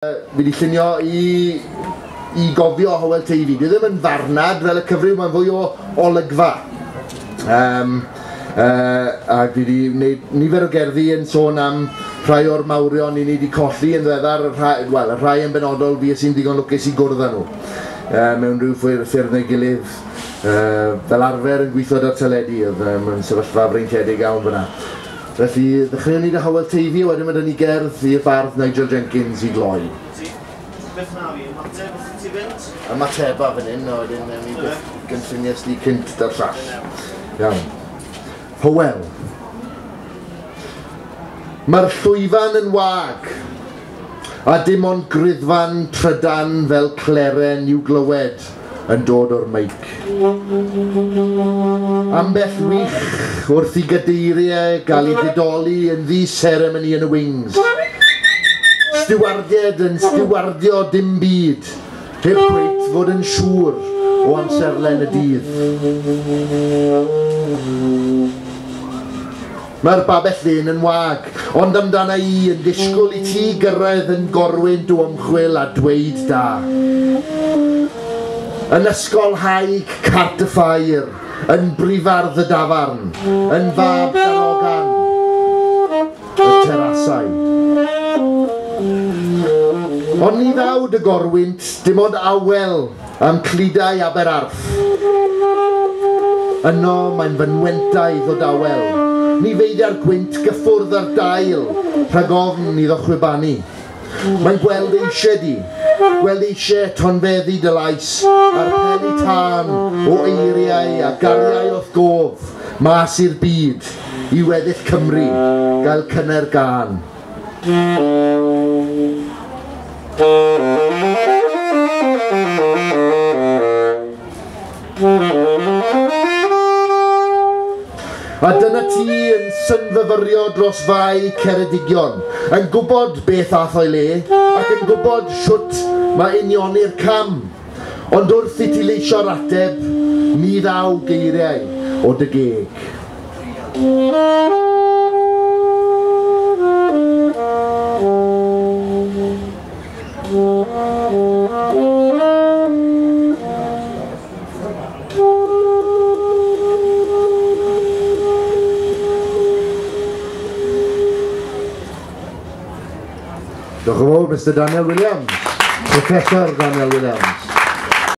Fi wedi llunio i gofio Hywel Teifi. Dwi ddim yn farnad fel y cyfryw, mae'n fwy o olygfa. Ac fi wedi gwneud nifer o gerddi yn sôn am rhai o'r mawrion ni wedi colli yn ddiweddar, y rhai yn benodol fi sy'n digon lwcus i gwrdd â nhw. Mewn rhyw ffyrdd neu gilydd, fel arfer yn gweithio ar teledu, oedd mewn sefyllfa freintiedig iawn fyna. Felly, ddechreuwn ni dy Hywel Teifi, wedyn mae dyn ni gerdd i'r bardd Nigel Jenkins i gloi. Beth na fi, ymateb wrth ti fynd? Ymateba fan hyn, wedyn mewn ni gynlluniau sti cynt da'r llall. Iawn. Hywel. Mae'r llwyfan yn wag, a dim ond gryddfan trydan fel cleren i'w glywed yn dod o'r meic. Ambell wych wrth i gadeiriau gael ei ddidoli yn ddi-seremoni yn y wings. Stiwardiad yn stiwardio dim byd, heb gweith fod yn siŵr o amserlen y dydd. Mae'r babell len yn wag, ond amdana i yn disgwyl i ti gyrraedd yn gorwynt o ymchwil a dweud da. Yn ysgol haig cart y ffair, yn brifardd y dafarn, yn fab darogan y terasau. Ond ni ddawd y gorwynt, dim ond awel am cludau Aberarth. Yno mae'n fynwentaidd o dawel. Ni feiddia'r gwynt gyffwrdd ar dail, rhag ofn iddo chwibanu. Mae'n gweld eisiau di, gweld eisiau tonfeddu dy lais, a'r peli tân o eiriau a gariau o'th gof, mas i'r byd, i weddill Cymru, gael cynner gan. A dyna ti yn synfyfyrio dros fai Ceredigion, yn gwybod beth ath o'i le, ac yn gwybod siwt mae unioni'r cam. Ond wrth i ti leisio'r ateb, ni ddaw geiriau o dy geg. Diolch yn fawr, Mr Daniel Williams, Professor Daniel Williams.